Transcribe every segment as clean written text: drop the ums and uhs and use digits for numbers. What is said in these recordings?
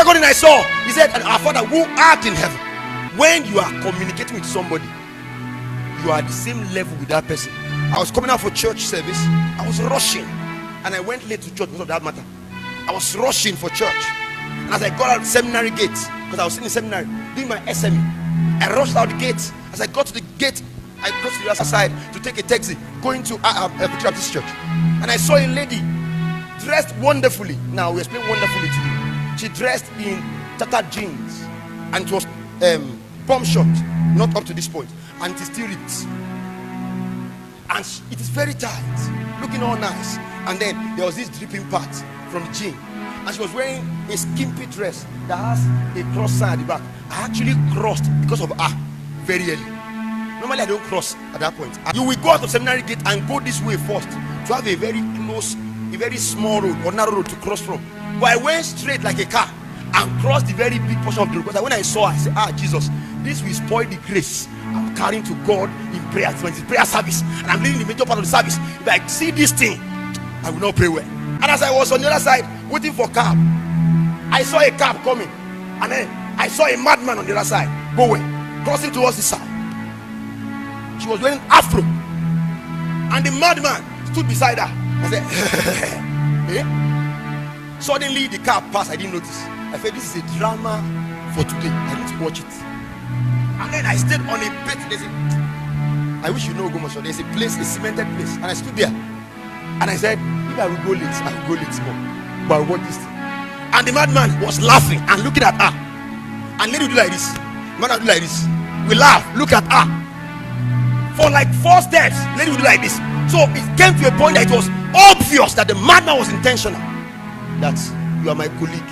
second thing I saw, he said, "And our Father who art in heaven." When you are communicating with somebody, you are at the same level with that person. I was coming out for church service. I was rushing, and I went late to church because of that matter. I was rushing for church, and as I got out the seminary gate, because I was in the seminary doing my SME, I rushed out the gate. As I got to the gate, I crossed to the other side to take a taxi going to Baptist church, and I saw a lady dressed wonderfully. Now we explain wonderfully to you. She dressed in tattered jeans, and it was pump short, not up to this point, and it is still ripped, and it is very tight, looking all nice. And then there was this dripping part from the jean, and she was wearing a skimpy dress that has a cross sign at the back. I actually crossed because of her very early. Normally I don't cross at that point. You will go out of seminary gate and go this way first to have a very close, a very small road or narrow road to cross from. But I went straight like a car and crossed the very big portion of the road, because when I saw her, I said, Jesus, this will spoil the grace I'm carrying to God in prayer. When it's prayer service and I'm leading the major part of the service, if I see this thing, I will not pray well. And as I was on the other side waiting for cab, I saw a cab coming, and then I saw a madman on the other side going, crossing towards the side. She was wearing afro, and the madman stood beside her. I said, eh? Suddenly the car passed. I didn't notice. I said, this is a drama for today. I need to watch it. And then I stayed on a bed. I wish you know Gomasho. There's a place, a cemented place, and I stood there, and I said, if I will go late, I will go late more, but I will watch this thing. And the madman was laughing and looking at her, and lady would do like this, man would do like this, we laugh, look at her for like 4 steps. Lady would do like this. So it came to a point that it was obvious that the madman was intentional. That you are my colleague,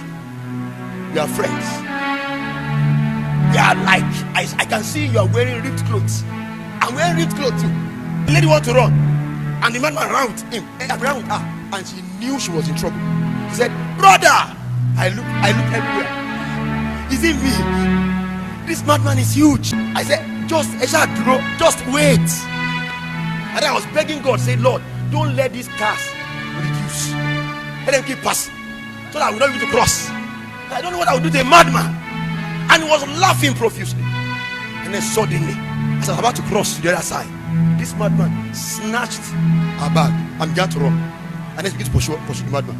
you are friends, you are like, I can see you are wearing ripped clothes. I'm wearing ripped clothes too. The lady want to run, and the madman ran with him, ran with her, and she knew she was in trouble. She said, brother, I look everywhere. Is it me? This madman is huge. I said, just wait. And I was begging God, say, Lord, don't let these cars reduce. Let them keep passing, so that I will not be able to cross. I don't know what I would do to a madman. And he was laughing profusely. And then suddenly, as I was about to cross to the other side, this madman snatched her bag and began to run. And then began to pursue the madman.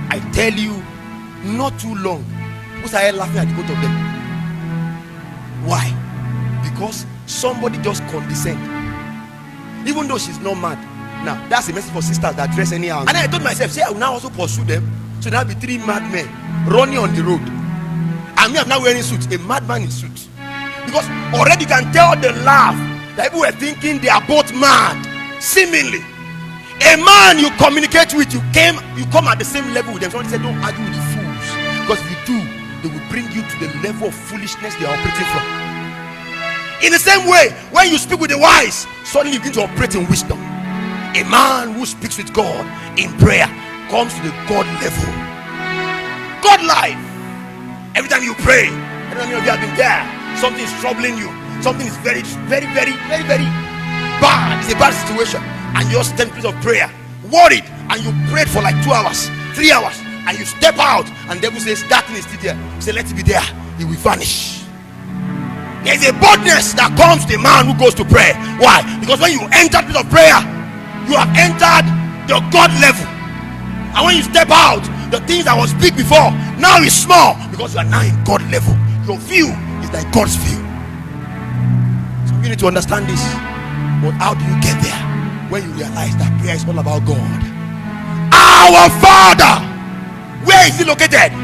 I tell you, not too long, we started laughing at the both of them. Why? Because somebody just condescended. Even though she's not mad. Now, that's a message for sisters that dress anyhow. And then I told myself, say, I will now also pursue them. So there will be 3 madmen running on the road. And me, I'm now wearing suits. A madman in suit. Because already you can tell the laugh that people were thinking they are both mad. Seemingly. A man you communicate with, you come at the same level with them. Somebody said, don't argue with the fools. Because if you do, they will bring you to the level of foolishness they are operating from. In the same way, when you speak with the wise, suddenly you begin to operate in wisdom. A man who speaks with God in prayer comes to the God level. God life. Every time you pray, every time you have been there, something is troubling you. Something is very, very, very, very, very bad. It's a bad situation. And you're just 10 minutes of prayer, worried, and you prayed for like 2 hours, 3 hours, and you step out, and the devil says, that thing is still there. You say, let it be there. It will vanish. There's a boldness that comes to the man who goes to pray. Why? Because when you enter the place of prayer, you have entered the God level. And when you step out, the things that was big before now is small, because you are now in God level. Your view is like God's view. So you need to understand this. But how do you get there? When you realize that prayer is all about God. Our Father, where is He located?